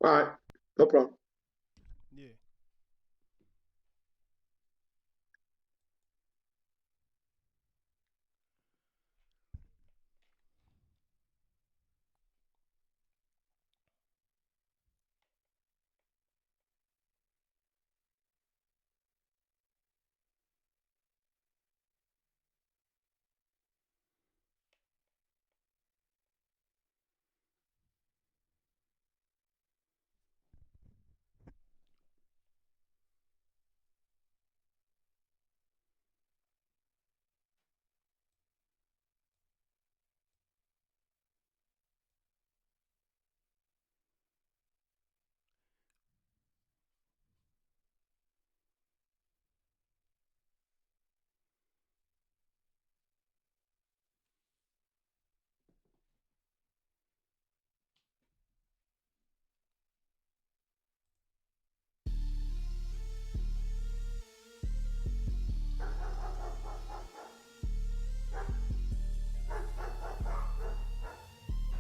All right, no problem. Yeah.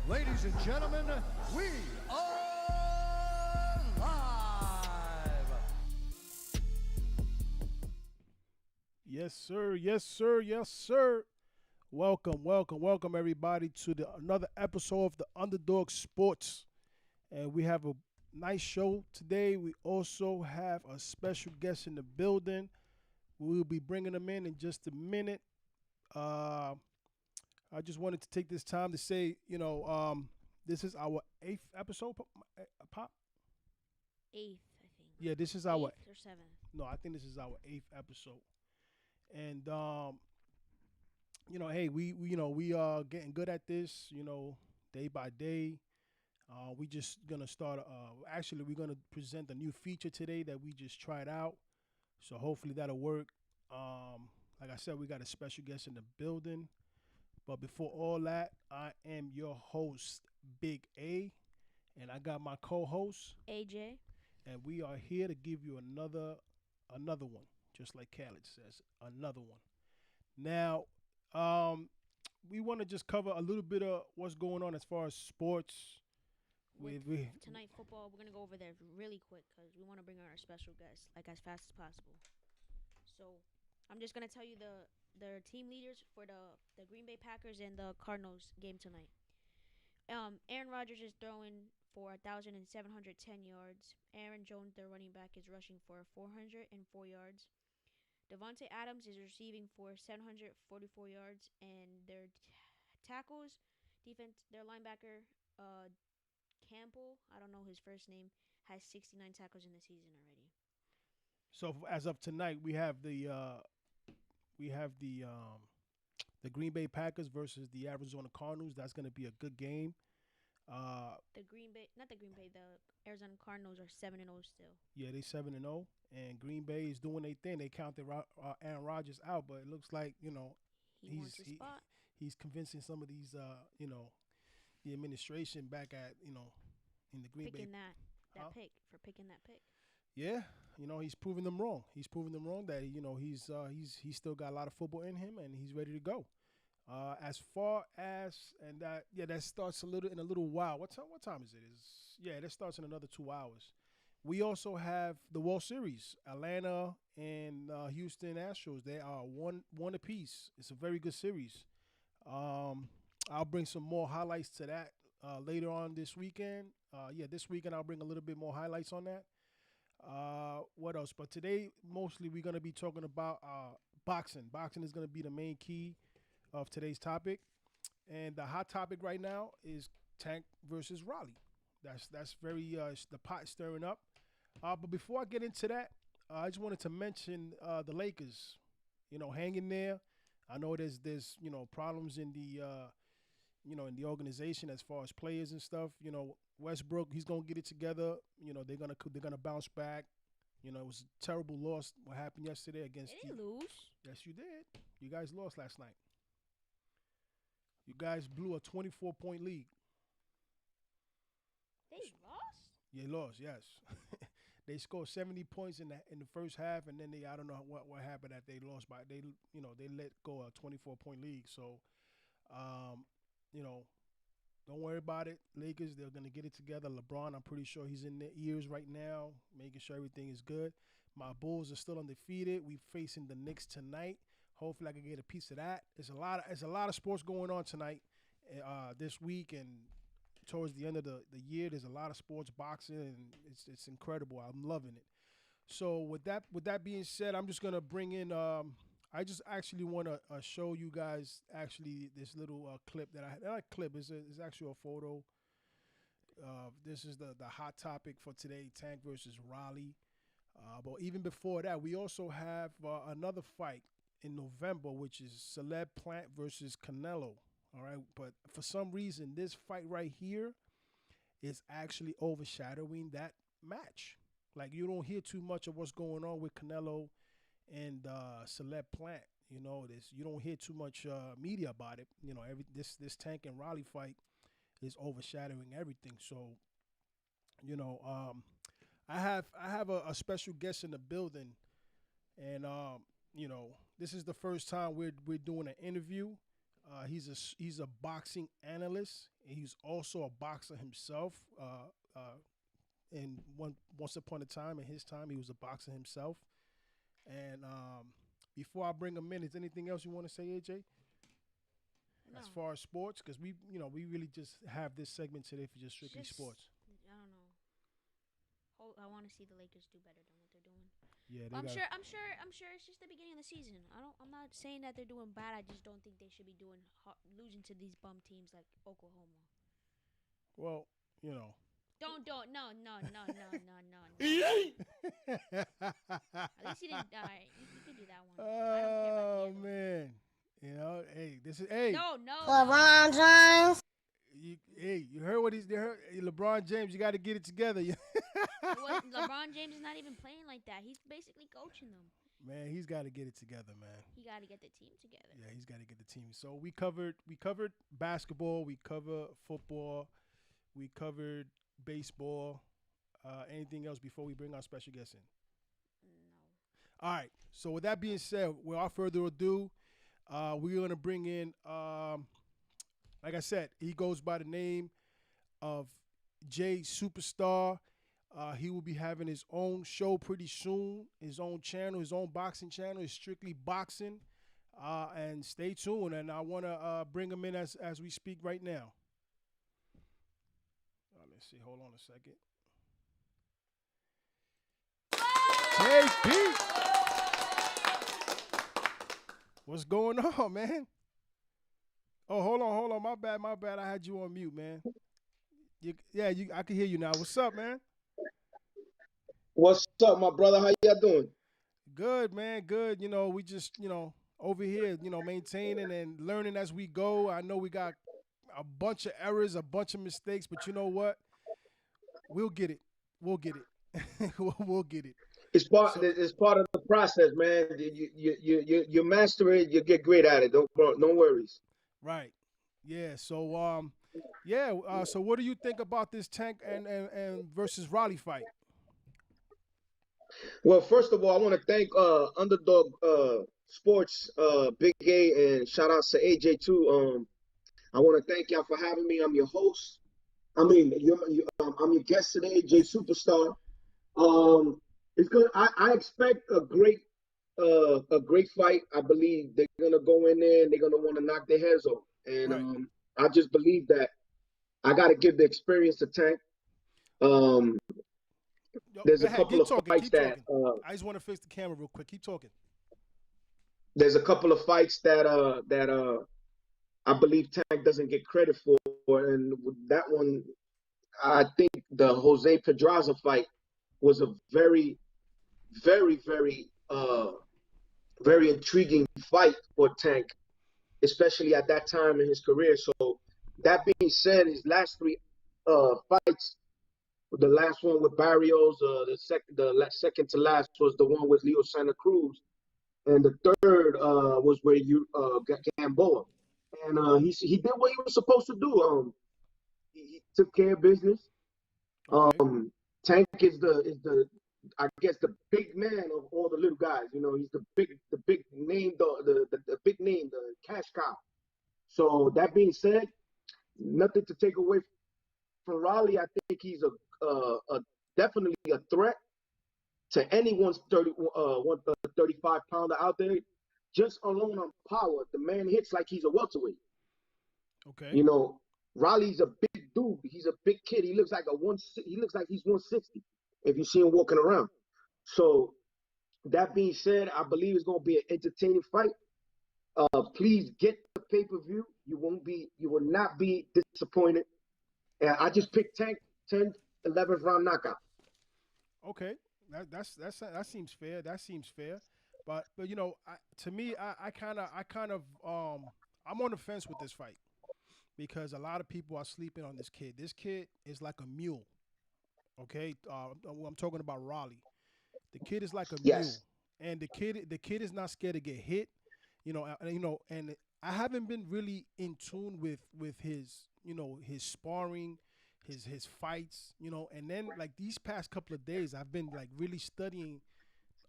Ladies and gentlemen, we are live. Yes, sir. Yes, sir. Yes, sir. Welcome, everybody, to another episode of the Underdog Sports. And we have a nice show today. We also have a special guest in the building. We will be bringing them in just a minute. Uh, I just wanted to take this time to say, this is our eighth episode, Pop. Eighth, I think. Yeah, this is our Eighth or seventh. no, I think this is our eighth episode. And hey, we are getting good at this, day by day. We just gonna start. Actually, we're gonna present a new feature today that we just tried out. So hopefully that'll work. Like I said, we got a special guest in the building. But before all that, I am your host, Big A, and I got my co-host, AJ. and we are here to give you another one, just like Khaled says, another one. Now, um, we want to just cover a little bit of what's going on as far as sports. With We tonight football, we're gonna go over there really quick because we want to bring on our special guest like as fast as possible. So, I'm just gonna tell you the team leaders for the Green Bay Packers and the Cardinals game tonight. Aaron Rodgers is throwing for 1,710 yards. Aaron Jones, their running back, is rushing for 404 yards. Devontae Adams is receiving for 744 yards, and their tackles, defense, their linebacker, uh, Campbell, I don't know his first name, has 69 tackles in the season already. so as of tonight, we have the Green Bay Packers versus the Arizona Cardinals. That's going to be a good game. Uh, The Green Bay, not the Green Bay, the Arizona Cardinals are 7-0 still. yeah, they 7-0, and Green Bay is doing their thing. They counted Aaron Rodgers out, but it looks like He he's wants a he spot. he's convincing some of these the administration back at in the Green Bay. Picking that Huh? pick for picking that pick. Yeah, he's proving them wrong. He's proving them wrong that he's still got a lot of football in him and he's ready to go. As far as and that yeah, that starts in a little while. What time is it? Is yeah, that starts in another 2 hours. We also have the World Series, Atlanta and Houston Astros. They are one apiece. It's a very good series. Um, I'll bring some more highlights to that later on this weekend. Yeah, this weekend I'll bring a little bit more highlights on that. What else? But today, mostly we're going to be talking about boxing. Boxing is going to be the main key of today's topic. And the hot topic right now is Tank versus Raleigh. That's very the pot stirring up. But before I get into that, I just wanted to mention the Lakers. Hanging there. I know there's problems in the organization as far as players and stuff. Westbrook, he's gonna get it together. They're gonna bounce back. It was a terrible loss. What happened yesterday They against the? didn't lose. Yes, you did. You guys lost last night. You guys blew a 24-point lead. They lost. You lost. Yes, they scored 70 points in the first half, and then I don't know what happened that they lost by they let go a 24-point lead. So, um, you know Don't worry about it. Lakers, they're gonna get it together. LeBron, I'm pretty sure he's in their ears right now, making sure everything is good. My Bulls are still undefeated. We facing the Knicks tonight. Hopefully, I can get a piece of that. It's a lot of sports going on tonight, this week, and towards the end of the year, there's a lot of sports, boxing, and it's incredible. I'm loving it. So with that being said, I'm just gonna bring in. I just actually want to show you guys actually this little clip that I not a clip. It's actually a photo. This is the hot topic for today: Tank versus Raleigh. But even before that, we also have another fight in November, which is Celeb Plant versus Canelo. All right, but for some reason, this fight right here is actually overshadowing that match. Like you don't hear too much of what's going on with Canelo and Celeb Plant. This you don't hear too much media about it. Every this Tank and Raleigh fight is overshadowing everything. So you know, I have a special guest in the building, and this is the first time we're doing an interview. He's a boxing analyst. And he's also a boxer himself. And once upon a time, in his time, he was a boxer himself. And before I bring him in, is anything else you want to say, AJ? No, As far as sports, because we really just have this segment today for just strictly just sports. I don't know. I want to see the Lakers do better than what they're doing. Yeah, But they got. I'm sure it's just the beginning of the season. I'm not saying that they're doing bad. I just don't think they should be losing to these bum teams like Oklahoma. Well, you know. Don't no. At least he didn't die. You could do that one. I don't care about the Oh other one. man, hey, this is hey. No. LeBron James. You heard what he's heard? Hey, LeBron James, you got to get it together. LeBron James is not even playing like that. He's basically coaching them. Man, he's got to get it together, man. He got to get the team together. Yeah, he's got to get the team. So we covered basketball, we covered football, we covered baseball. Anything else before we bring our special guest in? No. All right. So with that being said, without further ado, we're gonna bring in, like I said, he goes by the name of J.SUPERSTAR. He will be having his own show pretty soon, his own channel, his own boxing channel. It's strictly boxing. And stay tuned. And I want to bring him in as we speak right now. Let's see. Hold on a second. JP, what's going on, man? Oh, hold on. My bad. I had you on mute, man. I can hear you now. What's up, man? What's up, my brother? How y'all doing? Good, man. Good. We just, over here, maintaining and learning as we go. I know we got a bunch of errors, a bunch of mistakes, but you know what? We'll get it. We'll get it. We'll get it. It's part. So, It's part of the process, man. You master it. You get great at it. No worries. right. Yeah. So so what do you think about this Tank and versus Raleigh fight? Well, first of all, I want to thank Underdog Sports, Big A, and shout out to AJ too. I want to thank y'all for having me. I'm your host. I'm your guest today, J.SUPERSTAR. It's good. I expect a great fight. I believe they're gonna go in there and they're gonna want to knock their heads off. And Right. I just believe that I got to give the experience to Tank. Um, Yo, there's go a ahead. couple Keep of talking. fights Keep that talking. I just want to fix the camera real quick. Keep talking. there's a couple of fights that I believe Tank doesn't get credit for, and with that one, I think the Jose Pedraza fight was a very, very, very intriguing fight for Tank, especially at that time in his career. So that being said, his last three fights, the last one with Barrios, second to last was the one with Leo Santa Cruz, and the third was where you got Gamboa, and he did what he was supposed to do. He took care of business. Okay. Tank is the I guess the big man of all the little guys. He's the big name, the big name, the cash cow. So that being said, Nothing to take away from Raleigh. I think he's a definitely a threat to anyone's 35 pounder out there. Just alone on power, the man hits like he's a welterweight. Okay. You know, Raleigh's a big dude. He's a big kid. He looks like he looks like he's 160 if you see him walking around. So that being said, I believe it's going to be an entertaining fight. Please get the pay-per-view. You will not be disappointed. And I just picked Tank 10th, 11th round knockout. Okay, that seems fair. That seems fair. But you know, to me, I kind of I'm on the fence with this fight because a lot of people are sleeping on this kid. This kid is like a mule. Okay, I'm talking about Raleigh. The kid is like a mule, Yes. and the kid is not scared to get hit. And I haven't been really in tune with his his sparring, his fights, and then like these past couple of days I've been like really studying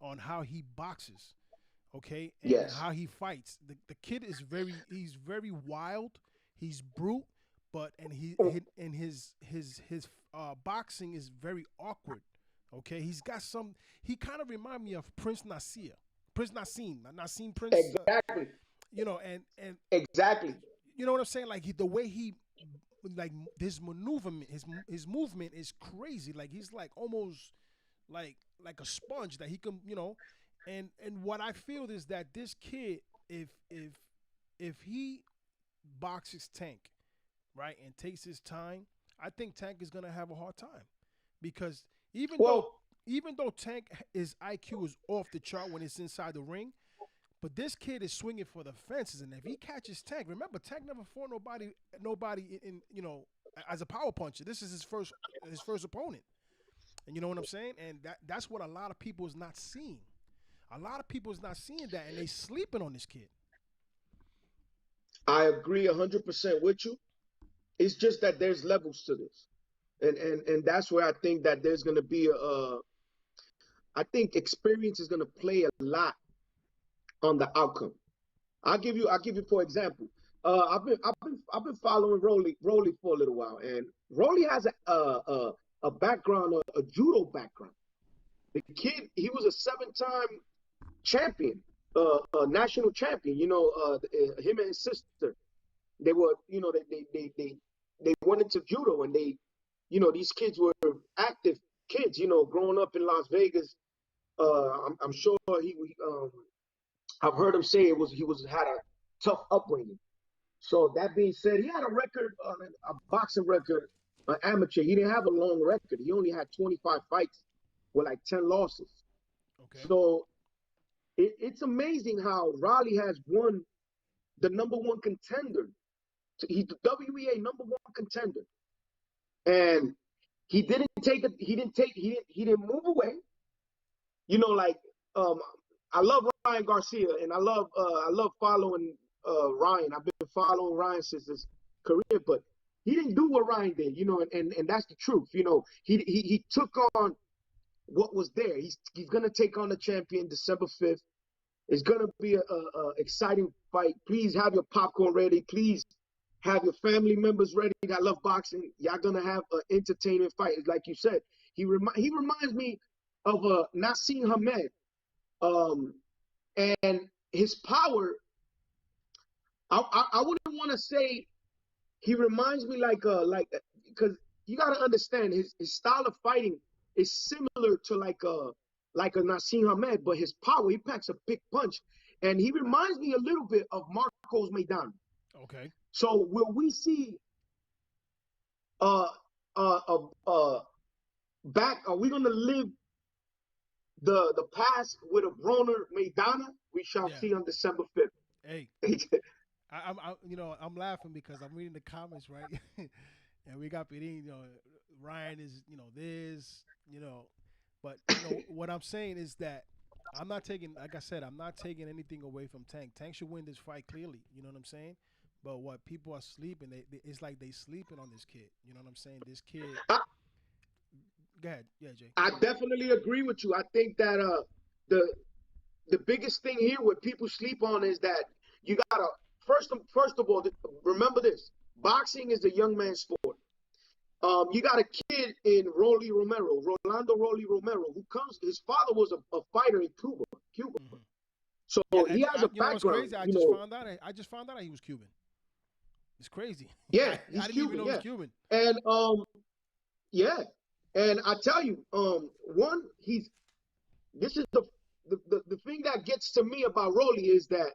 on how he boxes, okay, and Yes. how he fights. The kid is he's very wild, he's brute, but and his boxing is very awkward. Okay, he kind of remind me of Prince Nasir. Prince Nassim, Nassim Prince, Exactly. and Exactly. you know what I'm saying? Like the way he, like his maneuverment, his movement is crazy. Like he's like almost like a sponge that he can, and what I feel is that this kid, if he boxes Tank, right, and takes his time, I think Tank is gonna have a hard time because Well, even though Tank his IQ is off the chart when it's inside the ring, but this kid is swinging for the fences, and if he catches Tank, remember Tank never fought nobody in as a power puncher. This is his first opponent, and you know what I'm saying. And that's what a lot of people is not seeing. A lot of people is not seeing that, and they sleeping on this kid. I agree 100% with you. It's just that there's levels to this, and that's where I think that there's going to be I think experience is going to play a lot on the outcome. I'll give you for example. I've been following Rolly for a little while, and Rolly has a background, a judo background. The kid, he was a seven-time champion, national champion. Him and his sister, they were, they went into judo, and these kids were active kids. Growing up in Las Vegas, I'm sure I've heard him say he had a tough upbringing. So that being said, he had a record, a boxing record, an amateur. He didn't have a long record. He only had 25 fights with like 10 losses. Okay. So it's amazing how Raleigh has won the number one contender. He's the WEA number one contender, and he didn't take it. He didn't move away. Like um, I love Ryan Garcia, and I love following Ryan. I've been following Ryan since his career, but he didn't do what Ryan did, and that's the truth. He took on what was there. He's gonna take on the champion December 5th. It's gonna be a exciting fight. Please have your popcorn ready. Please have your family members ready that love boxing. Y'all gonna have an entertaining fight. Like you said, he reminds me of Nassim Hamed. Um, and his power, I wouldn't want to say he reminds me like because you got to understand his style of fighting is similar to like a Nassim Hamed, but his power, he packs a big punch, and he reminds me a little bit of Marcos Maidana. Okay. So will we see uh uh uh, uh back? Are we gonna live the past with a Broner Maidana? We shall Yeah. see on December Hey, 5th. I'm laughing because I'm reading the comments, right? And we got Pirin, Ryan is, this, but what I'm saying is that I'm not taking, like I said, I'm not taking anything away from Tank. Tank should win this fight clearly. You know what I'm saying? But what people are sleeping, it's like they sleeping on this kid. You know what I'm saying? This kid. I, Go ahead, yeah, Jay. I definitely agree with you. I think that the the biggest thing here what people sleep on is that you gotta first of all remember this. Boxing is a young man's sport. You got a kid in Rolando Rolly Romero, who comes. His father was a fighter in Cuba. Hmm. So Yeah, he has a you know what's background. crazy? I just found out he was Cuban. It's crazy. Yeah, I he's didn't even Cuban. know he was Cuban. And yeah, and I tell you, one, this is the thing that gets to me about Rolly is that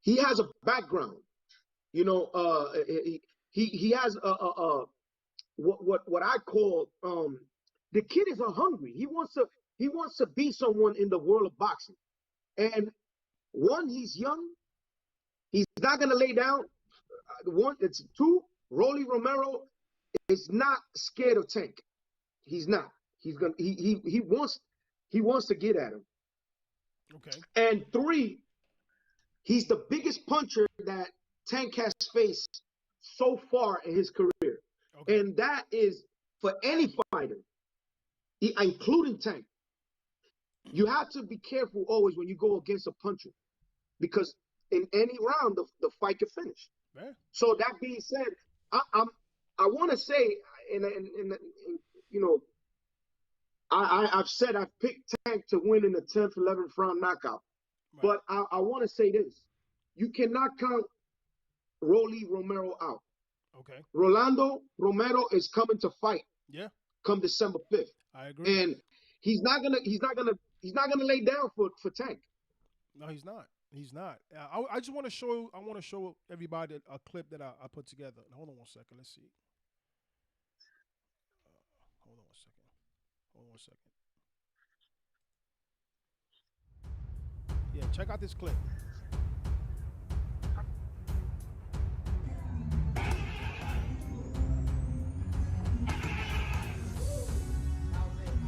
he has a background. You know, he has what I call the kid is a hungry. He wants to be someone in the world of boxing. And one, he's young. He's not gonna lay down. One, it's two. Rolly Romero is not scared of Tank. He's not. He wants to get at him. Okay. And three, he's the biggest puncher that Tank has faced so far in his career. Okay. And that is for any fighter, including Tank. You have to be careful always when you go against a puncher because in any round the fight could finish. Yeah. So that being said, I want to say, and you know, I've said I've picked Tank to win in the 10th, 11th round knockout. Right. But I want to say this: you cannot count Rolly Romero out. Okay. Rolando Romero is coming to fight. Yeah. Come December 5th. I agree. And he's not gonna lay down for Tank. No, he's not. He's not. I just want to show. I want to show everybody a clip that I put together. Hold on one second. Let's see. Hold on one second. Hold on one second. Yeah, check out this clip.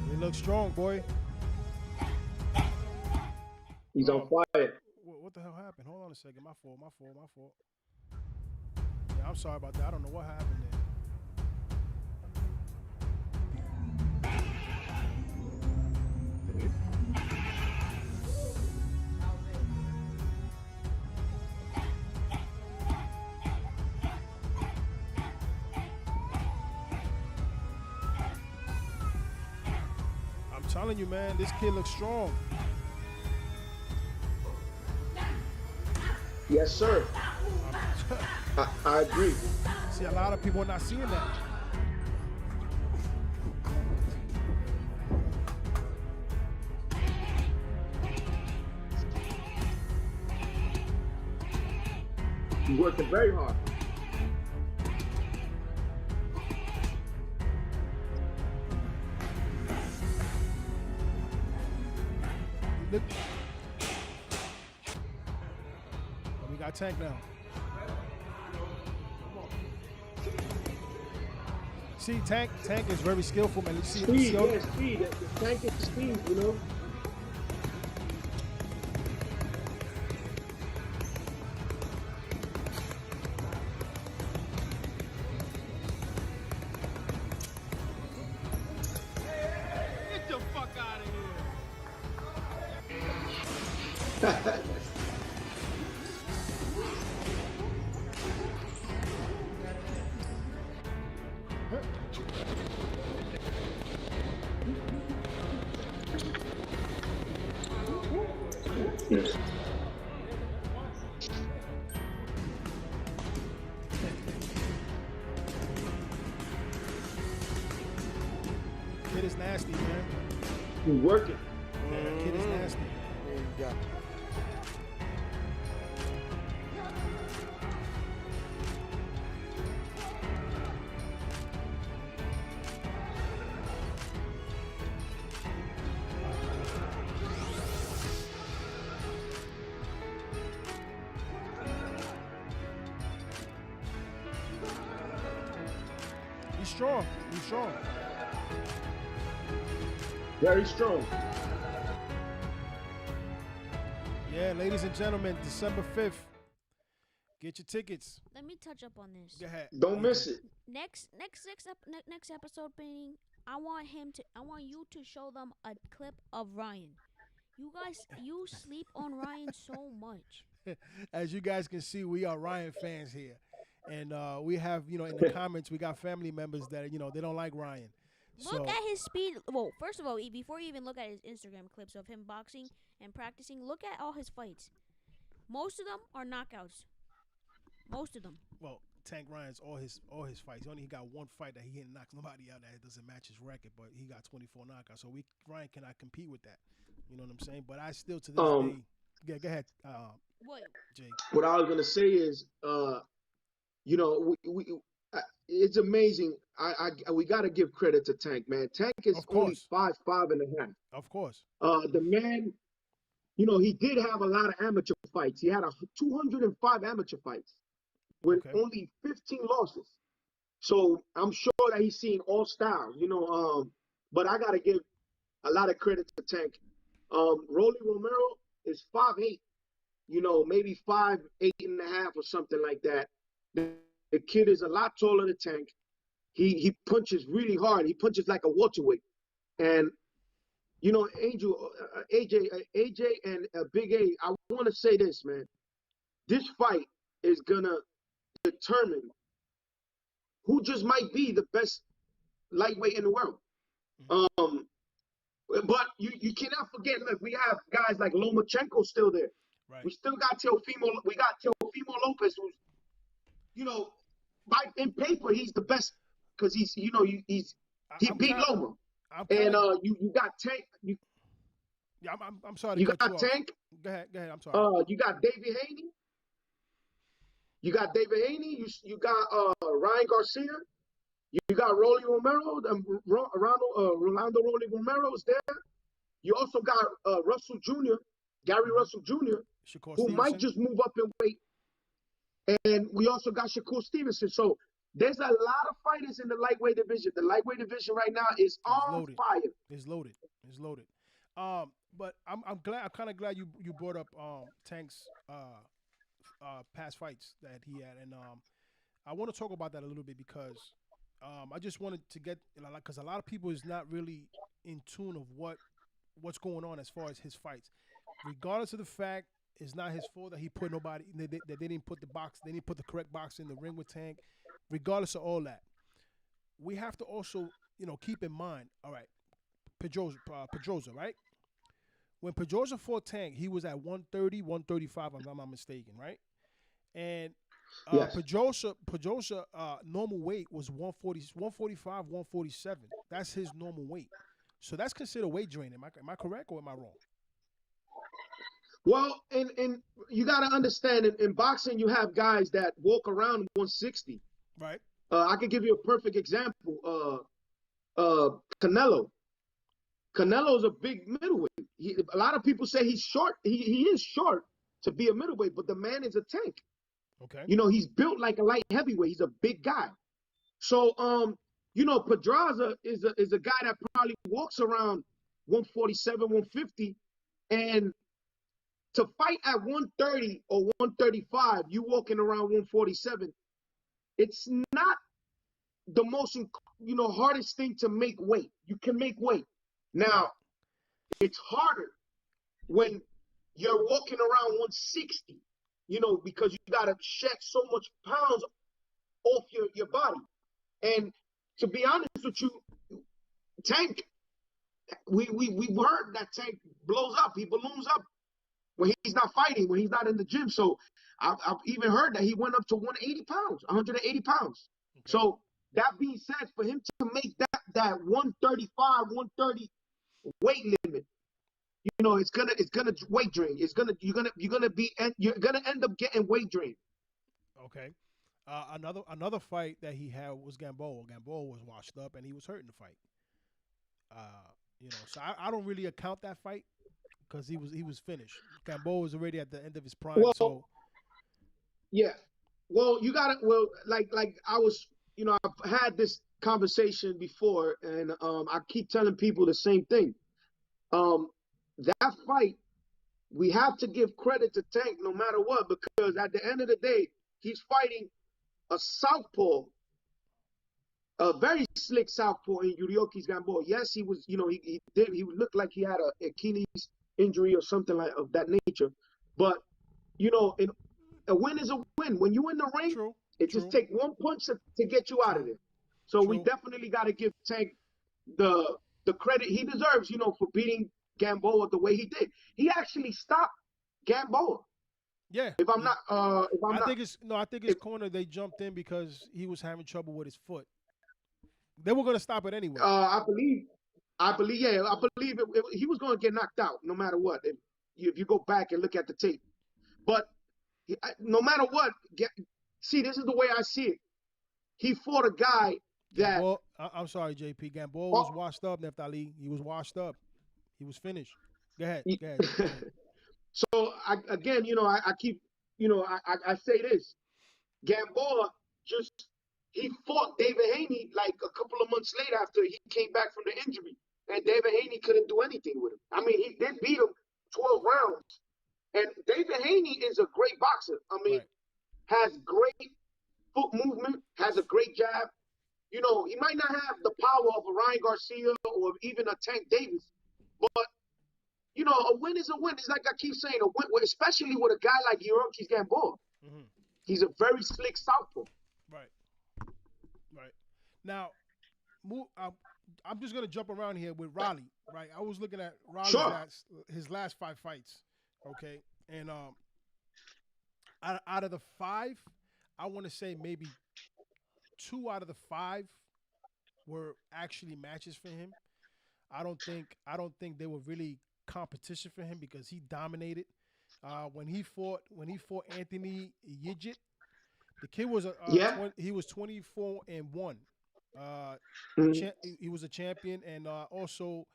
He looks strong, boy. He's on fire. What the hell happened? Hold on a second. My fault. Yeah, I'm sorry about that. I don't know what happened there. I'm telling you, man, this kid looks strong. Yes, sir. I agree. See, a lot of people are not seeing that. He's working very hard. Look. We got Tank now. See, Tank is very skillful, man. You see, Speed. The Tank is speed, you know. Get the fuck out of here. Yes. Kid is nasty, man. He's working. Yeah, kid is nasty. There you go. He's strong. He's strong. Very strong. Yeah, ladies and gentlemen, December 5th. Get your tickets. Let me touch up on this. Go ahead. Don't miss it. Next episode being, I want you to show them a clip of Ryan. You sleep on Ryan so much. As you guys can see, we are Ryan fans here. and we have in the comments we got family members that they don't like Ryan. Look So at his speed. Well, first of all, before you even look at his Instagram clips of him boxing and practicing, look at all his fights. Most of them are knockouts. Most of them. well, Tank Ryan's all his fights. He got one fight that he didn't knock nobody out that doesn't match his record, but he got 24 knockouts. So Ryan cannot compete with that. You know what I'm saying? But I still to this day. Yeah, go ahead, What? Jay. What I was gonna say is, it's amazing. We got to give credit to Tank, man. Tank is Of only course. 5'5.5". Of course. The man, he did have a lot of amateur fights. He had 205 amateur fights with Okay. only 15 losses. So I'm sure that he's seen all styles, but I got to give a lot of credit to Tank. Rolly Romero is 5'8", maybe 5'8.5" or something like that. The kid is a lot taller than Tank. He punches really hard. He punches like a welterweight. And Angel, AJ, and Big A. I want to say this, man. This fight is gonna determine who just might be the best lightweight in the world. But you cannot forget. Look, we have guys like Lomachenko still there. Right. We still got Teofimo. We got Teofimo Lopez, who's in paper he's the best because he beat Loma. And you got Tank. I'm sorry to You cut got you off. Tank. Go ahead. I'm sorry. You got David Haney. You got Ryan Garcia. You got Rolly Romero. Rolando Rolly Romero is there. You also got Russell Jr., Gary Russell Jr., Shakur who might Stevenson. just move up in weight. And we also got Shakur Stevenson. So there's a lot of fighters in the lightweight division. The lightweight division right now is on fire. It's loaded. But I'm kind of glad you brought up Tank's past fights that he had, and I want to talk about that a little bit because I just wanted to get because a lot of people is not really in tune of what's going on as far as his fights, regardless of the fact it's not his fault that he put nobody that they didn't put the correct box in the ring with Tank. Regardless of all that, we have to also keep in mind. All right, Pedrosa, right? When Pedrosa fought Tank, he was at 130, 135, if I'm not mistaken, right? And Yes. Pedrosa normal weight was 140, 145, 147. That's his normal weight. So that's considered weight drain. Am I correct or am I wrong? Well, and you got to understand, in boxing, you have guys that walk around 160. Right. I can give you a perfect example. Canelo. Canelo's a big middleweight. A lot of people say he's short. He is short to be a middleweight, but the man is a tank. Okay. He's built like a light heavyweight. He's a big guy. So, Pedraza is a guy that probably walks around 147, 150, and to fight at 130 or 135, you walking around 147. It's not the most, hardest thing to make weight. You can make weight. Now, it's harder when you're walking around 160, because you got to shed so much pounds off your body. And to be honest with you, Tank, we've heard that Tank blows up. He balloons up when he's not fighting, when he's not in the gym. So I've even heard that he went up to 180 pounds, 180 pounds. Okay. So that being said, for him to make that 135, 130 weight limit, it's gonna weight drain. You're gonna end up getting weight drain. Okay. Another fight that he had was Gamboa. Gamboa was washed up and he was hurt in the fight. So I don't really account that fight because he was finished. Gamboa was already at the end of his prime. Well, yeah. Well, you got to like I was, I've had this conversation before, and I keep telling people the same thing. That fight, we have to give credit to Tank no matter what, because at the end of the day, he's fighting a southpaw, a very slick southpaw in Yuriorkis Gamboa. Yes, he was, he looked like he had a Achilles injury or something like of that nature. But, a win is a win. When you in the ring, True. It just takes one punch to get you out of there. So we definitely got to give Tank the credit he deserves, you know, for beating Gamboa the way he did. He actually stopped Gamboa. Yeah. If I'm not, I think his corner, they jumped in because he was having trouble with his foot. They were going to stop it anyway. I believe he was going to get knocked out no matter what. If you go back and look at the tape, but no matter what, see, this is the way I see it. He fought a guy that. Gamboa, I'm sorry, JP. Gamboa was washed up, Neftali. He was washed up. He was finished. Go ahead. So again, you know, I keep, you know, I say this. Gamboa he fought David Haney like a couple of months later after he came back from the injury, and David Haney couldn't do anything with him. I mean, he did beat him 12 rounds, and David Haney is a great boxer. I mean, has great foot movement, has a great jab. You know, he might not have the power of a Ryan Garcia or even a Tank Davis, but you know, a win is a win. It's like I keep saying, a win, especially with a guy like Yorkis Gamboa. Mm-hmm. He's a very slick southpaw. Right. Now, I'm just gonna jump around here with Raleigh. Right. I was looking at Raleigh's his last 5 fights. Okay, and out of the 5, I want to say maybe 2 out of the 5 were actually matches for him. I don't think they were really competition for him because he dominated. When he fought Anthony Yigit, the kid was he was 24-1. He was a champion, and also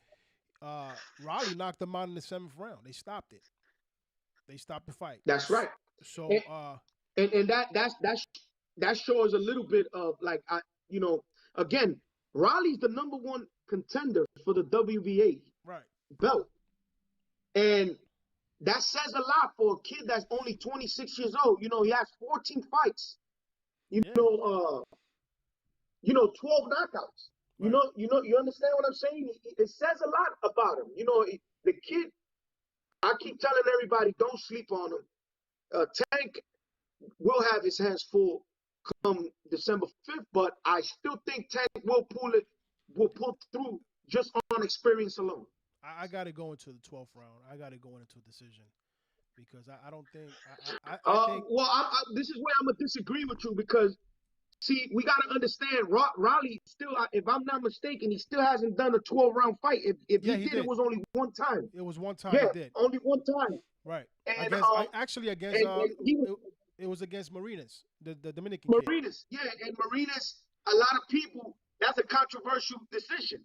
Raleigh knocked him out in the 7th round. They stopped it. They stopped the fight. That's right. So and that shows a little bit of like you know, again, Raleigh's the number 1 contender for the WBA belt. And that says a lot for a kid that's only 26 years old. You know, he has 14 fights. You know, 12 knockouts. Right. You understand what I'm saying? It says a lot about him. You know, the kid, I keep telling everybody, don't sleep on him. Tank will have his hands full come December 5th, but I still think Tank will pull through just on experience alone. I got to go into the 12th round. I got to go into a decision because I don't think. I think. Well, this is where I'm gonna disagree with you because, see, we got to understand Raleigh still, if I'm not mistaken, he still hasn't done a 12-round fight. If he did, it was only one time. It was one time. Yeah, he did. Only one time. Right. And, it was against Marinas, the Dominican Marinas, kid. Yeah, and Marinas, a lot of people, that's a controversial decision.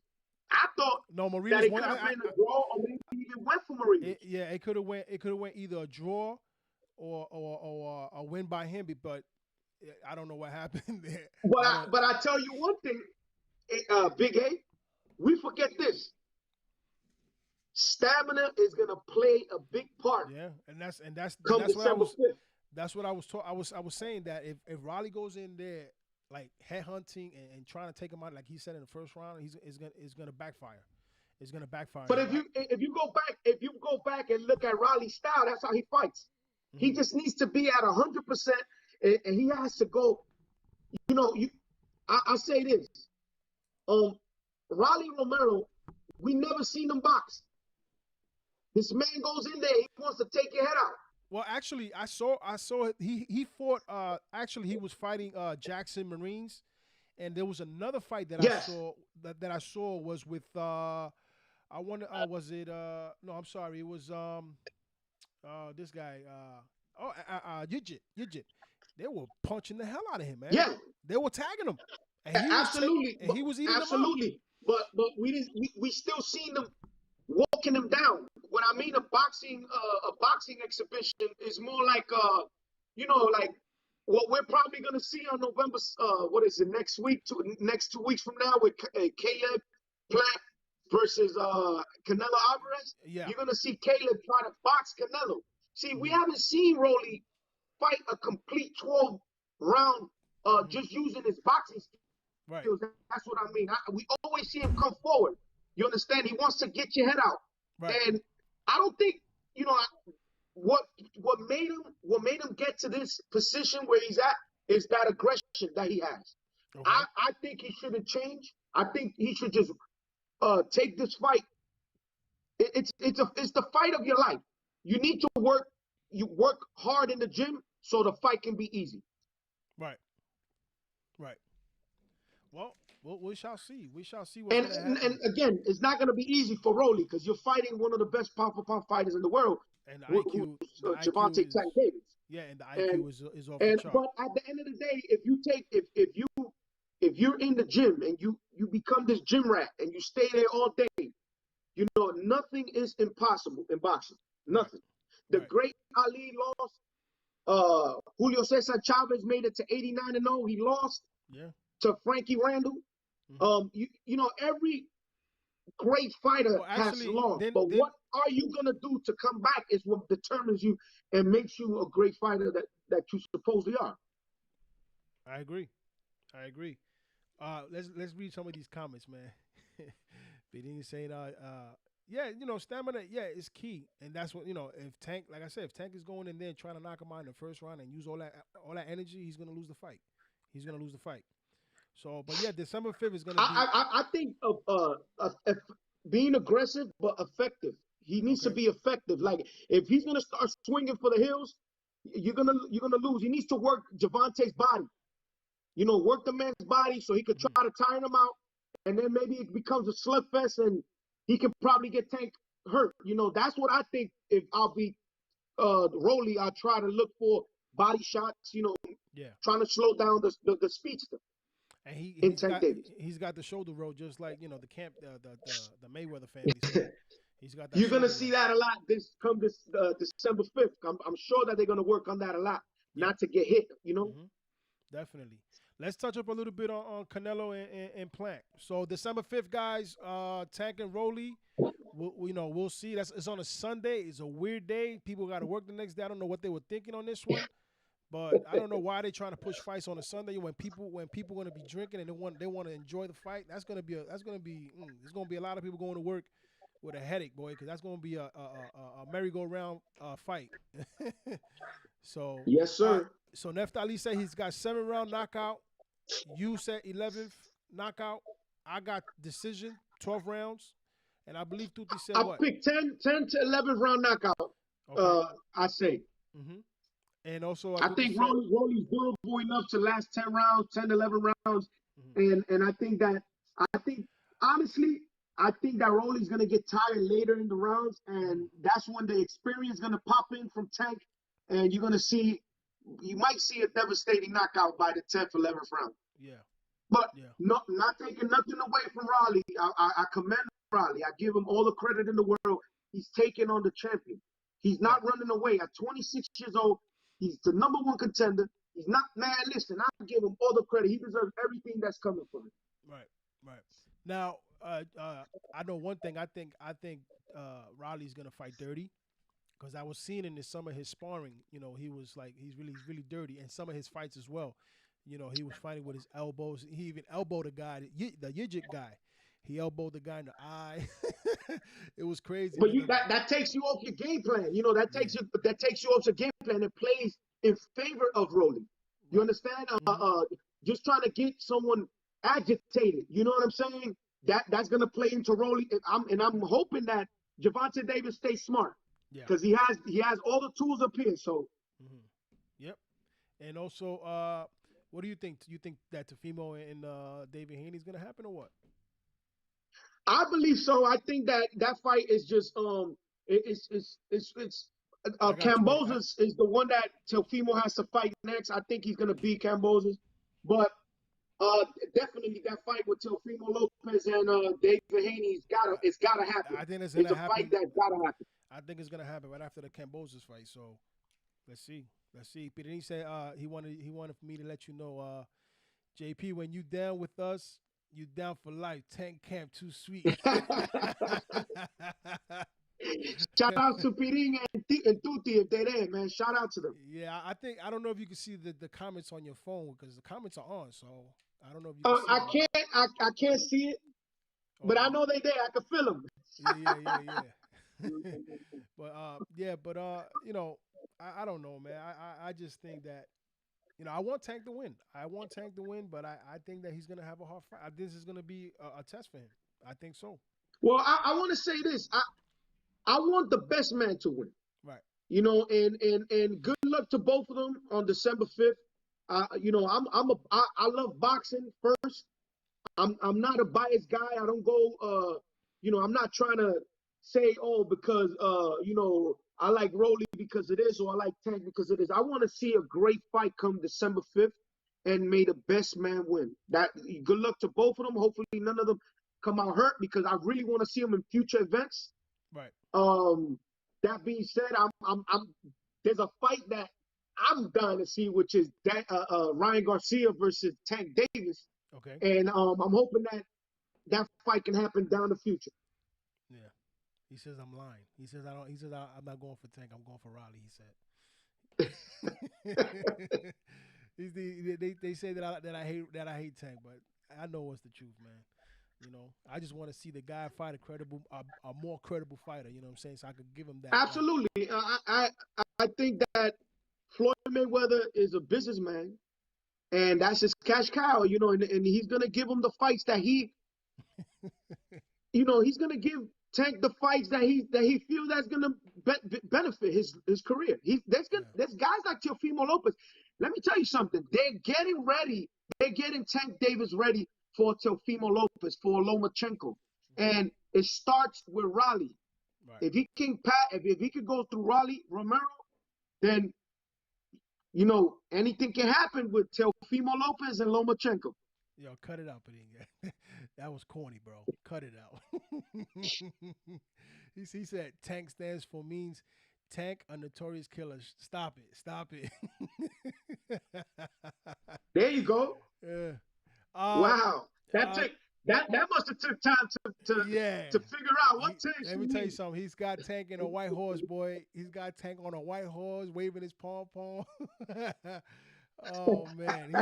I thought Marinas that it could have been a draw or maybe even went for Marinas. It could have went either a draw or a win by him, but I don't know what happened there. But I tell you one thing, Big A, we forget this. Stamina is gonna play a big part. Yeah, and that's what I was saying that if Raleigh goes in there like headhunting and trying to take him out, like he said in the first round, it's gonna backfire. It's gonna backfire. But if you go back and look at Raleigh's style, that's how he fights. Mm-hmm. He just needs to be at 100%, and he has to go. You know, I say this. Raleigh Romero, we never seen him box. This man goes in there, he wants to take your head out. Well, actually, I saw he fought. Actually, he was fighting Jackson Marines, and there was another fight that I saw was with. I wonder, was it? No, I'm sorry, it was this guy. Yigit. They were punching the hell out of him, man. Yeah, they were tagging him. And he was eating absolutely. Them up. But we still seen them walking him down. When I mean a boxing exhibition is more like like what we're probably gonna see on November next week, next 2 weeks from now with Caleb Plant versus Canelo Alvarez. Yeah. You're gonna see Caleb try to box Canelo. See, we haven't seen Rolly fight a complete 12 round just using his boxing skills. Right. That's what I mean. We always see him come forward. You understand? He wants to get your head out. Right. And I don't think, what made him get to this position where he's at is that aggression that he has. Okay. I think he shouldn't change. I think he should just take this fight. It's the fight of your life. You need to work. You work hard in the gym so the fight can be easy. Right. Right. Well, we shall see. We shall see what's And going to and, happen. and again, it's not going to be easy for Rolly because you're fighting one of the best pound for pound fighters in the world, And who's the IQ Javante is Tank Davis. yeah, and the And IQ is off the and chart. but at the end of the day, if you're in the gym and you become this gym rat and you stay there all day, you know nothing is impossible in boxing. Right. Nothing. The Right. great Ali lost. Julio Cesar Chavez made it to 89-0. He lost Yeah. to Frankie Randall. Hmm. You know every great fighter Well, has actually, lost, but then what are you gonna do to come back is what determines you and makes you a great fighter that you supposedly are. I agree. I agree. Let's read some of these comments, man. Bedini saying, yeah, stamina, yeah, is key, and that's what If Tank, like I said, if Tank is going in there and trying to knock him out in the first round and use all that energy, he's gonna lose the fight. He's gonna lose the fight. So, but yeah, December 5th is gonna be I think of being aggressive but effective. He needs to okay. be effective. Like if he's gonna start swinging for the hills, you're gonna lose. He needs to work Javante's body. Work the man's body so he could Hmm. try to tire him out, and then maybe it becomes a slugfest, and he can probably get Tank hurt. That's what I think. If I'll be Rolly, I'll try to look for body shots. Yeah, Trying to slow down the speedster and in Tank Davis. he's got the shoulder roll just like the camp the Mayweather family. So he's got that You're gonna shoulder see roll. that a lot this December 5th. I'm sure that they're gonna work on that a lot, Yeah. not to get hit. Hmm. Definitely. Let's touch up a little bit on Canelo and Plant. So December 5th, guys, Tank and Rolly. We'll see. It's on a Sunday. It's a weird day. People got to work the next day. I don't know what they were thinking on this one, but I don't know why they're trying to push fights on a Sunday when people going to be drinking and they want to enjoy the fight. There's gonna be a lot of people going to work with a headache, boy, because that's gonna be a merry-go-round fight. So, Yes, sir. so Neftali said he's got 7-round knockout. You said 11th knockout. I got decision, 12 rounds. And I believe Tuti said I what? picked 10 to 11th round knockout. Okay. I say. Hmm. And also, I Tuti think said, Rolly's durable enough to last 10 rounds, 10 to 11 rounds. mhm, And I think honestly, I think that Rolly's gonna get tired later in the rounds, mhm. and that's when the experience is gonna pop in from Tank, and you might see a devastating knockout by the 10th, 11th round. Yeah, But yeah, not taking nothing away from Raleigh. I commend Raleigh. I give him all the credit in the world. He's taking on the champion. He's right, not running away. At 26 years old, he's the number one contender. He's not, man, listen, I give him all the credit. He deserves everything that's coming from him. right, right. Now, I know one thing. I think Riley's gonna fight dirty because I was seeing in some of his sparring. He's really dirty, and some of his fights as well. He was fighting with his elbows. He even elbowed a guy, the Yijik guy. He elbowed the guy in the eye. It was crazy, But man. that takes you off your game plan. Yeah, That takes you off your game plan. It plays in favor of Rolling. You right. understand? Hmm. Just trying to get someone agitated. You know what I'm saying? That's gonna play into Rolling. And I'm hoping that Javante Davis stays smart Yeah. because he has all the tools up here. So Hmm. Yep. And also, what do you think? Do you think that Tefimo and David Haney's gonna happen or what? I believe so. I think that fight is just it's I got you. Cambosis is the one that Teofimo has to fight next. I think he's gonna beat Cambosis, but definitely that fight with Teofimo Lopez and David Haney's it's gotta happen. I think it's It's gonna a fight happen. that's gotta happen. I think it's gonna happen right after the Cambosis fight. So let's see. Let's see. But then he said he wanted for me to let you know, JP, when you down with us, you down for life. Tank camp too sweet. Shout out to Piring and Tuti if they're there, man. Shout out to them. Yeah, I don't know if you can see the comments on your phone because the comments are on. So I don't know if you can see them. I can't see it, but I Okay. know they there. I can feel them. Yeah. But I don't know, man. I just think that I want Tank to win. But I think that he's gonna have a hard fight. This is gonna be a test for him. I think so. Well, I want to say this. I want the best man to win. Right. And good luck to both of them on December 5th. I love boxing first. I'm not a biased guy. I don't go I'm not trying to say, oh, because I like Rolly because it is, or I like Tank because it is. I want to see a great fight come December 5th, and may the best man win. That good luck to both of them. Hopefully none of them come out hurt, because I really want to see them in future events. Right. That being said, I'm there's a fight that I'm dying to see, which is Ryan Garcia versus Tank Davis. Okay. And I'm hoping that fight can happen down the future. Yeah. He says I'm lying. He says I don't. He says I'm not going for Tank. I'm going for Raleigh. He said. They say that I hate Tank, but I know what's the truth, man. I just want to see the guy fight a more credible fighter. You know what I'm saying? So I could give him that. Absolutely. I think that Floyd Mayweather is a businessman, and that's his cash cow. And he's gonna give him the fights that he's gonna give Tank the fights that he feels that's gonna benefit his career. There's guys like Teofimo Lopez. Let me tell you something. They're getting ready. They're getting Tank Davis ready for Teofimo Lopez, for Lomachenko, and it starts with Raleigh. Right. If he can go through Raleigh Romero, then anything can happen with Teofimo Lopez and Lomachenko. Yo, cut it out, Padilla. That was corny, bro. Cut it out. He said Tank stands for means Tank, a notorious killer. Stop it. There you go. Yeah. Wow. That must have took time to figure out what Tank. Let me tell you something. He's got Tank in a white horse, boy. He's got Tank on a white horse, waving his pom. Oh man,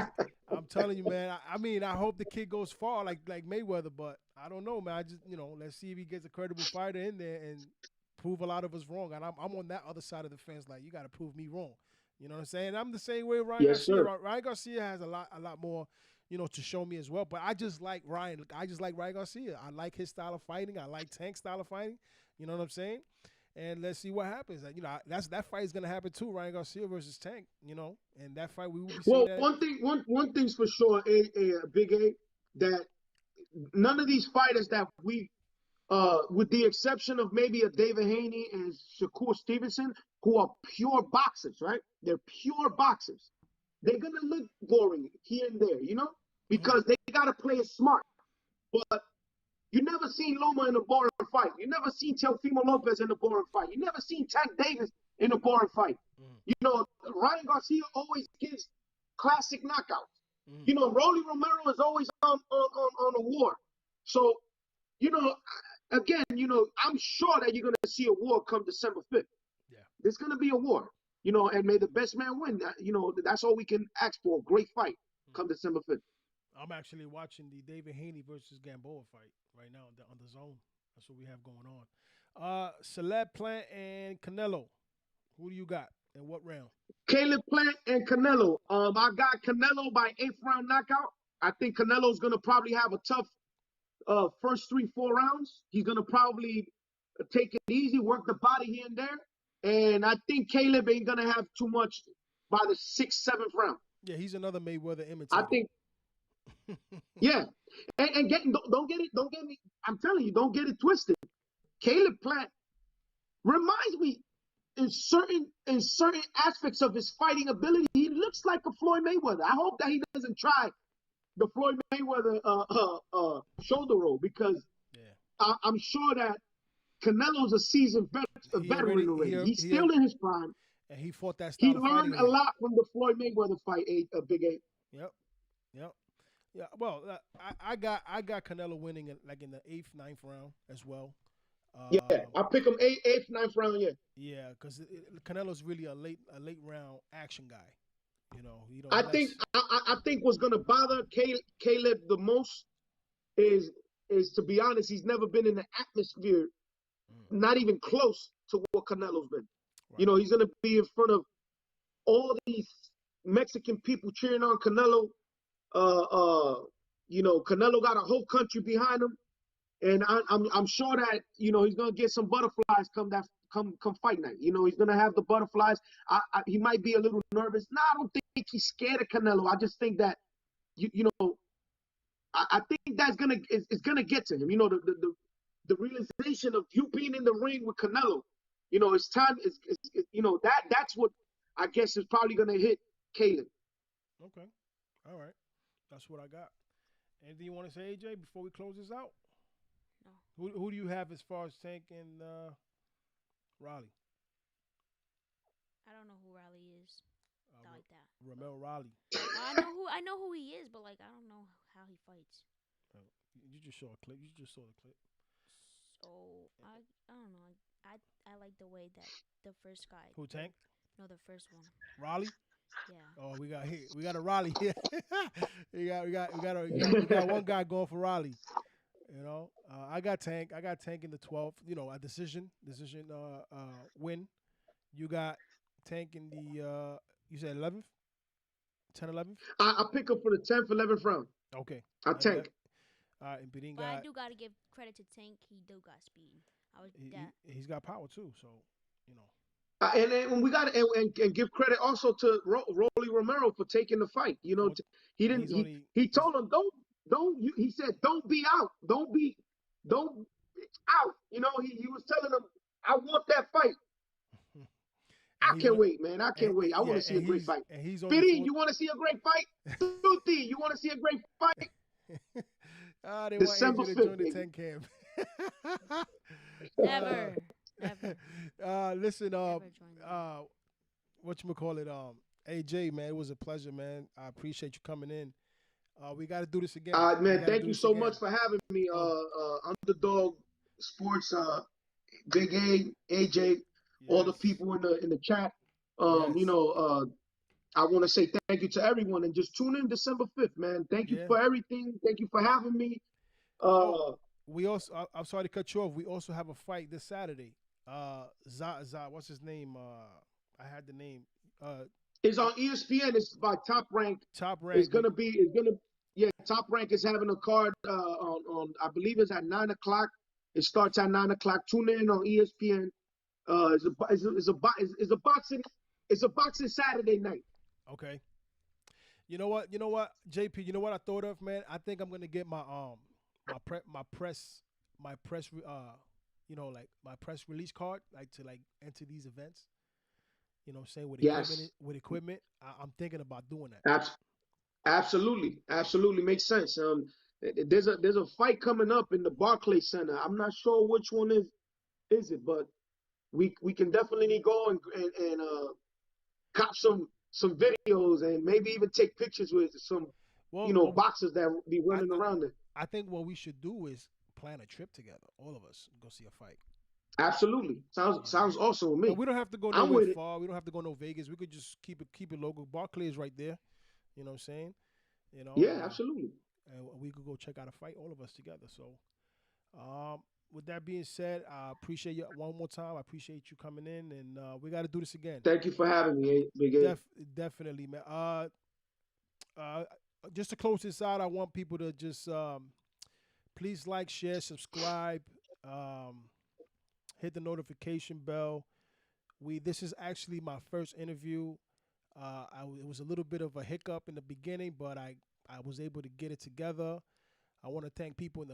I'm telling you, man. I hope the kid goes far like Mayweather, but I don't know, man. I just let's see if he gets a credible fighter in there and prove a lot of us wrong. And I'm on that other side of the fence. Like, you got to prove me wrong. You know what I'm saying? I'm the same way. Ryan Garcia. Sir. Ryan Garcia has a lot more, to show me as well. But I just like Ryan. I just like Ryan Garcia. I like his style of fighting. I like Tank's style of fighting. You know what I'm saying? And let's see what happens. That fight is gonna happen too. Ryan Garcia versus Tank. And that fight we will be seeing. Well, one thing's for sure, Big A, that none of these fighters that we, with the exception of maybe a David Haney and Shakur Stevenson, who are pure boxers, right? They're pure boxers. They're gonna look boring here and there, because they gotta play it smart. But you never seen Loma in a boring fight. You never seen Teofimo Lopez in a boring fight. You never seen Tank Davis in a boring fight. Ryan Garcia always gives classic knockouts. Rolly Romero is always on a war. So, again, I'm sure that you're going to see a war come December 5th. Yeah. There's going to be a war, and may the best man win. That's all we can ask for, a great fight come December 5th. I'm actually watching the David Haney versus Gamboa fight right now on the Zone. That's what we have going on. Celeb Plant and Canelo. Who do you got and what round? Caleb Plant and Canelo. I got Canelo by 8th round knockout. I think Canelo's going to probably have a tough first 3-4 rounds. He's going to probably take it easy, work the body here and there. And I think Caleb ain't going to have too much by the 6th, 7th round. Yeah, he's another Mayweather imitator. I think. Yeah, and don't get me. I'm telling you, don't get it twisted. Caleb Plant reminds me in certain aspects of his fighting ability. He looks like a Floyd Mayweather. I hope that he doesn't try the Floyd Mayweather shoulder roll, because I'm sure that Canelo's a seasoned veteran already. He's still in his prime, and he fought that style. He learned a lot from the Floyd Mayweather fight. Big A. Yep. Yeah, well, I got Canelo winning in the 8th, 9th round as well. I pick him 8th, 9th round. Yeah, because Canelo's really a late round action guy. I think what's gonna bother Caleb the most is to be honest, he's never been in the atmosphere, not even close to what Canelo's been. Right. He's gonna be in front of all these Mexican people cheering on Canelo. Canelo got a whole country behind him, and I'm sure that he's gonna get some butterflies come fight night. He's gonna have the butterflies. He might be a little nervous. No, I don't think he's scared of Canelo. I just think that I think that's gonna get to him. The realization of you being in the ring with Canelo. It's time. That's what I guess is probably gonna hit Caleb. Okay. All right. That's what I got. Anything you want to say, AJ, before we close this out? No. Who do you have as far as Tank and Raleigh? I don't know who Riley is. Not like that. Ramel Raleigh. I know who he is, but like I don't know how he fights. You just saw a clip. You just saw the clip. So I don't know. I like the way that the first guy. Who, Tank? No, the first one. Raleigh. Yeah. Oh, we got a Raleigh here. we got one guy going for Raleigh. I got Tank. I got Tank in the 12th. A decision win. You got Tank in the you said 11th, 10, 11th. I pick up for the 10th, 11th round. Okay. I Tank. All right, and Bedin But I do gotta give credit to Tank. He do got speed. He's got power too. So And then we got and give credit also to Rolly Romero for taking the fight. He didn't. He told him don't. He said don't be out. Don't out. He was telling him I want that fight. I can't wait, man. I can't wait. I want to see a great fight. Fiddy, you want to see a great fight? Tuti, you want to see a great fight? They December want AJ to join 5th, the 10 camp. Never. Listen, whatchamacallit, AJ, man, it was a pleasure, man. I appreciate you coming in. We got to do this again. Man, thank you so much for having me. Underdog Sports, Big A, AJ, all the people in the chat. I want to say thank you to everyone and just tune in December 5th, man. Thank you for everything. Thank you for having me. We also, I'm sorry to cut you off. We also have a fight this Saturday. What's his name? I had the name. It's on ESPN. It's by Top Rank. Top Rank. Top Rank is having a card on I believe it's at 9 o'clock. It starts at 9 o'clock. Tune in on ESPN. It's a boxing Saturday night. Okay. You know what, JP? You know what I thought of, man? I think I'm gonna get my press my press release card, to enter these events. Saying with equipment. I'm thinking about doing that. Absolutely makes sense. There's a fight coming up in the Barclays Center. I'm not sure which one is it, but we can definitely go and cop some videos and maybe even take pictures with some boxers that will be running around there. I think what we should do is plan a trip together, all of us, go see a fight. Absolutely, sounds awesome with me. But we don't have to go nowhere far. We don't have to go no Vegas. We could just keep it local. Barclays right there. You know what I'm saying? Yeah, absolutely. And we could go check out a fight, all of us together. So, with that being said, I appreciate you one more time. I appreciate you coming in, and we got to do this again. Thank you for having me, Big A. Definitely, man. Just to close this out, I want people to just please like, share, subscribe, hit the notification bell. This is actually my first interview. It was a little bit of a hiccup in the beginning, but I was able to get it together. I want to thank people in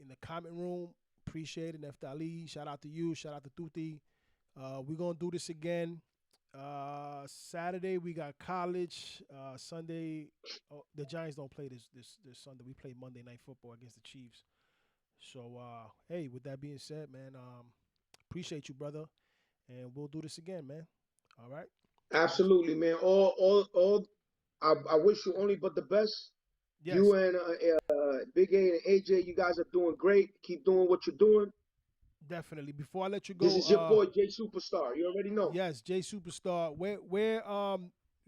the comment room. Appreciate it. Neftali, shout out to you. Shout out to Tuti. We're gonna do this again. Saturday we got college. Sunday, the Giants don't play this Sunday. We play Monday Night Football against the Chiefs. So hey, with that being said, man, appreciate you, brother, and we'll do this again, man. All right. Absolutely, man. I wish you only but the best. Yes. You and Big A and AJ, you guys are doing great. Keep doing what you're doing. Definitely. Before I let you go, this is your boy J.SUPERSTAR. You already know. Yes, J.SUPERSTAR. Where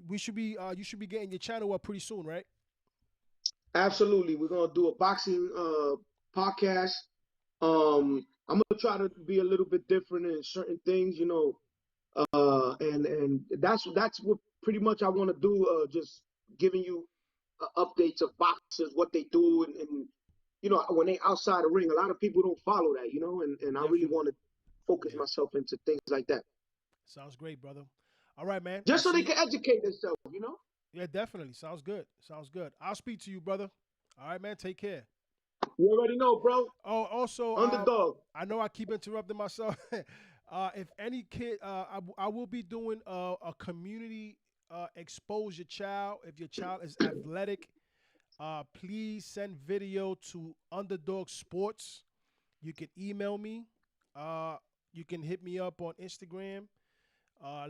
we should be. You should be getting your channel up pretty soon, right? Absolutely. We're gonna do a boxing podcast. I'm gonna try to be a little bit different in certain things, and that's what pretty much I want to do just giving you updates of boxers, what they do, and when they outside the ring, a lot of people don't follow that, and I really Definitely. want to focus Yeah. myself into things like that, Sounds great, brother. All right, man. I'll just so they see. can educate themselves. Yeah, definitely. Sounds good. Sounds good. I'll speak to you, brother. All right, man. Take care. You already know, bro. Oh, also, Underdog. I know I keep interrupting myself. If any kid, I will be doing a community expose your child. If your child is athletic, please send video to Underdog Sports. You can email me. You can hit me up on Instagram.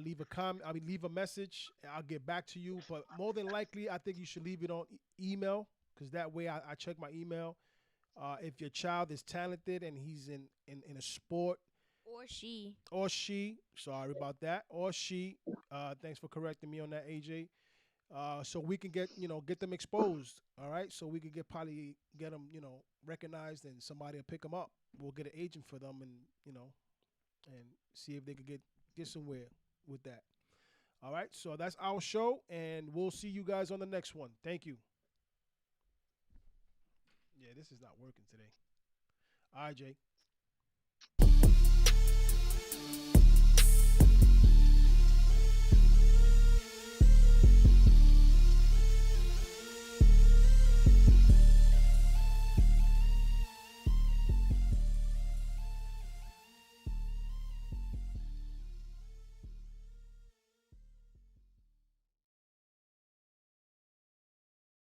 Leave a comment. Leave a message. I'll get back to you. But more than likely, I think you should leave it on email because that way I check my email. If your child is talented and he's in a sport Or she. sorry about that, or she, thanks for correcting me on that, AJ. So we can get them exposed. All right, so we can probably get them recognized, and somebody will pick them up. We'll get an agent for them, and and see if they could get somewhere with that. All right, so that's our show, and we'll see you guys on the next one. Thank you. Yeah, this is not working today. All right, Jay.